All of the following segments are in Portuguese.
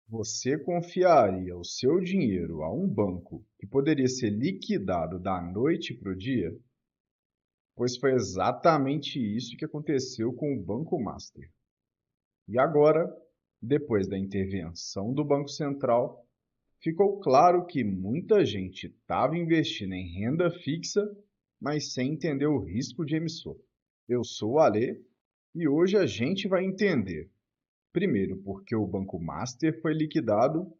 Você confiaria o seu dinheiro a um banco que poderia ser liquidado da noite para o dia? Pois foi exatamente isso que aconteceu com o Banco Master. E agora, depois da intervenção do Banco Central, ficou claro que muita gente estava investindo em renda fixa, mas sem entender o risco de emissor. Eu sou o Alê e hoje a gente vai entender, primeiro, porque o Banco Master foi liquidado,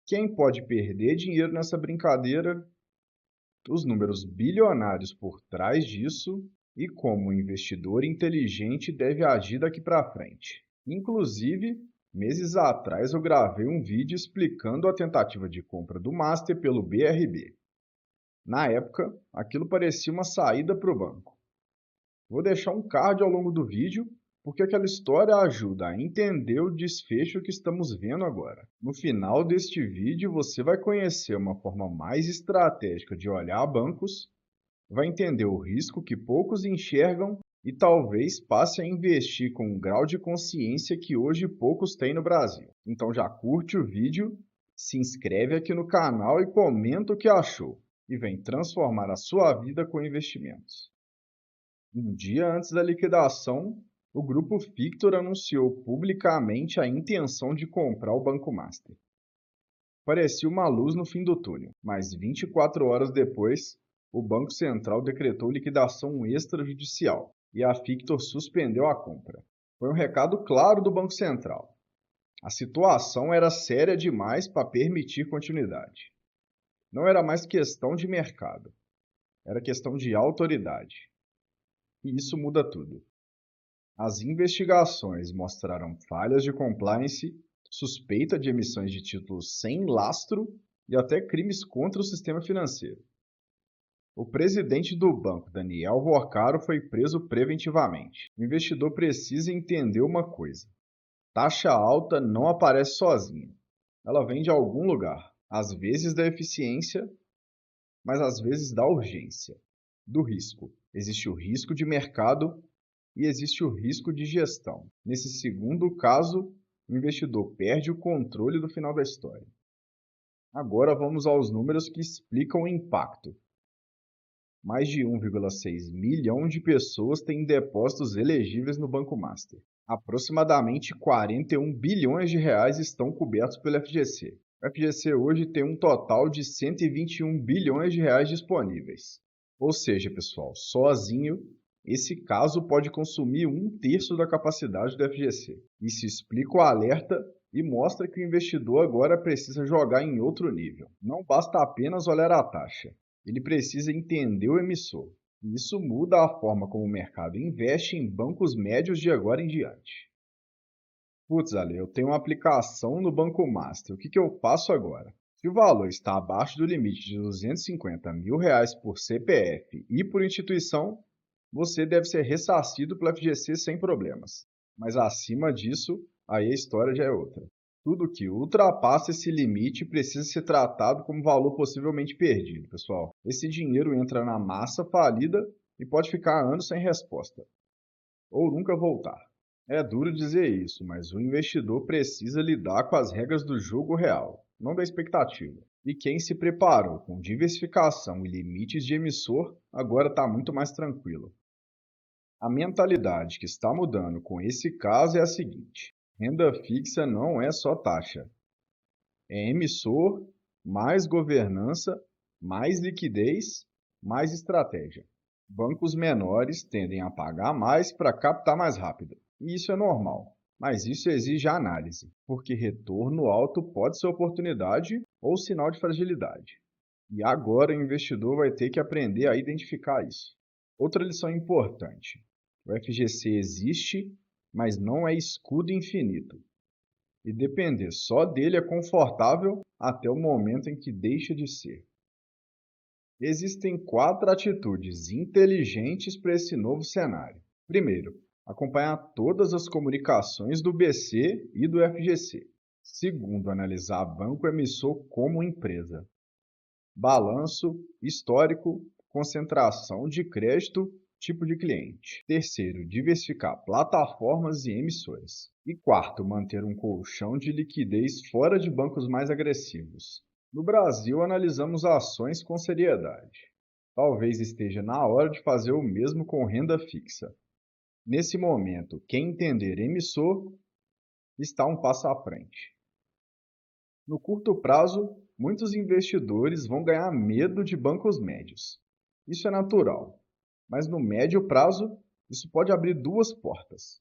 quem pode perder dinheiro nessa brincadeira, os números bilionários por trás disso e como o investidor inteligente deve agir daqui para frente. Inclusive, meses atrás eu gravei um vídeo explicando a tentativa de compra do Master pelo BRB. Na época, aquilo parecia uma saída para o banco. Vou deixar um card ao longo do vídeo, porque aquela história ajuda a entender o desfecho que estamos vendo agora. No final deste vídeo, você vai conhecer uma forma mais estratégica de olhar bancos, vai entender o risco que poucos enxergam e talvez passe a investir com um grau de consciência que hoje poucos têm no Brasil. Então já curte o vídeo, se inscreve aqui no canal e comenta o que achou. E vem transformar a sua vida com investimentos. Um dia antes da liquidação, o grupo Fictor anunciou publicamente a intenção de comprar o Banco Master. Parecia uma luz no fim do túnel, mas 24 horas depois, o Banco Central decretou liquidação extrajudicial e a Fictor suspendeu a compra. Foi um recado claro do Banco Central. A situação era séria demais para permitir continuidade. Não era mais questão de mercado, era questão de autoridade. E isso muda tudo. As investigações mostraram falhas de compliance, suspeita de emissões de títulos sem lastro e até crimes contra o sistema financeiro. O presidente do banco, Daniel Vorcaro, foi preso preventivamente. O investidor precisa entender uma coisa: taxa alta não aparece sozinha. Ela vem de algum lugar, às vezes da eficiência, mas às vezes da urgência, do risco. Existe o risco de mercado e existe o risco de gestão. Nesse segundo caso, o investidor perde o controle do final da história. Agora vamos aos números que explicam o impacto. Mais de 1,6 milhão de pessoas têm depósitos elegíveis no Banco Master. Aproximadamente 41 bilhões de reais estão cobertos pelo FGC. O FGC hoje tem um total de 121 bilhões de reais disponíveis. Ou seja, pessoal, sozinho, esse caso pode consumir 1/3 da capacidade do FGC. Isso explica o alerta e mostra que o investidor agora precisa jogar em outro nível. Não basta apenas olhar a taxa. Ele precisa entender o emissor. E isso muda a forma como o mercado investe em bancos médios de agora em diante. Putz, Ale, eu tenho uma aplicação no Banco Master. O que eu faço agora? Se o valor está abaixo do limite de 250 mil reais por CPF e por instituição, você deve ser ressarcido pelo FGC sem problemas. Mas acima disso, aí a história já é outra. Tudo que ultrapassa esse limite precisa ser tratado como valor possivelmente perdido, pessoal. Esse dinheiro entra na massa falida e pode ficar anos sem resposta, ou nunca voltar. É duro dizer isso, mas o investidor precisa lidar com as regras do jogo real, não da expectativa. E quem se preparou com diversificação e limites de emissor, agora está muito mais tranquilo. A mentalidade que está mudando com esse caso é a seguinte: renda fixa não é só taxa. É emissor, mais governança, mais liquidez, mais estratégia. Bancos menores tendem a pagar mais para captar mais rápido. E isso é normal. Mas isso exige análise, porque retorno alto pode ser oportunidade ou sinal de fragilidade. E agora o investidor vai ter que aprender a identificar isso. Outra lição importante: o FGC existe, mas não é escudo infinito. E depender só dele é confortável até o momento em que deixa de ser. Existem 4 atitudes inteligentes para esse novo cenário. Primeiro, acompanhar todas as comunicações do BC e do FGC. Segundo, analisar banco emissor como empresa. Balanço, histórico, concentração de crédito tipo de cliente. Terceiro, diversificar plataformas e emissores. E quarto, manter um colchão de liquidez fora de bancos mais agressivos. No Brasil, analisamos ações com seriedade. Talvez esteja na hora de fazer o mesmo com renda fixa. Nesse momento, quem entender emissor está um passo à frente. No curto prazo, muitos investidores vão ganhar medo de bancos médios. Isso é natural, mas no médio prazo, isso pode abrir duas portas.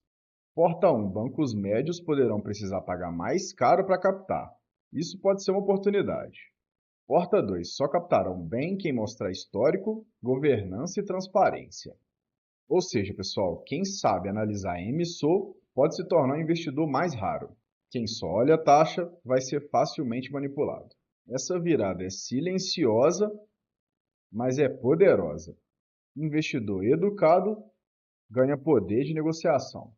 Porta 1, bancos médios poderão precisar pagar mais caro para captar. Isso pode ser uma oportunidade. Porta 2, só captarão bem quem mostrar histórico, governança e transparência. Ou seja, pessoal, quem sabe analisar emissor pode se tornar um investidor mais raro. Quem só olha a taxa vai ser facilmente manipulado. Essa virada é silenciosa, mas é poderosa. Investidor educado ganha poder de negociação.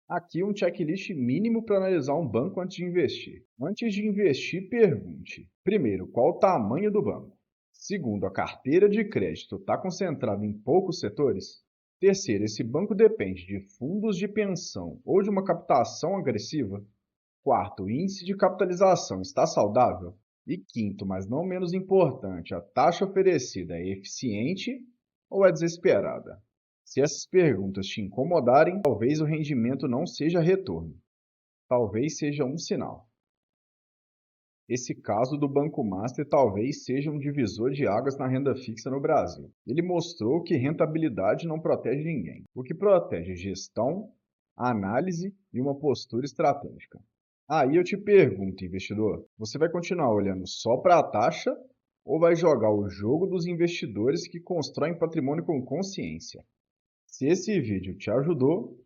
Aqui um checklist mínimo para analisar um banco antes de investir. Antes de investir, pergunte: primeiro, qual o tamanho do banco? Segundo, a carteira de crédito está concentrada em poucos setores? Terceiro, esse banco depende de fundos de pensão ou de uma captação agressiva? Quarto, o índice de capitalização está saudável? E quinto, mas não menos importante, a taxa oferecida é eficiente ou é desesperada? Se essas perguntas te incomodarem, talvez o rendimento não seja retorno. Talvez seja um sinal. Esse caso do Banco Master talvez seja um divisor de águas na renda fixa no Brasil. Ele mostrou que rentabilidade não protege ninguém. O que protege é gestão, análise e uma postura estratégica. Aí eu te pergunto, investidor, você vai continuar olhando só para a taxa ou vai jogar o jogo dos investidores que constroem patrimônio com consciência? Se esse vídeo te ajudou,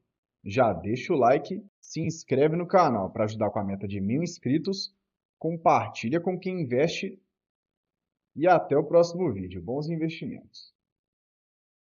já deixa o like, se inscreve no canal para ajudar com a meta de 1000 inscritos, compartilha com quem investe e até o próximo vídeo. Bons investimentos!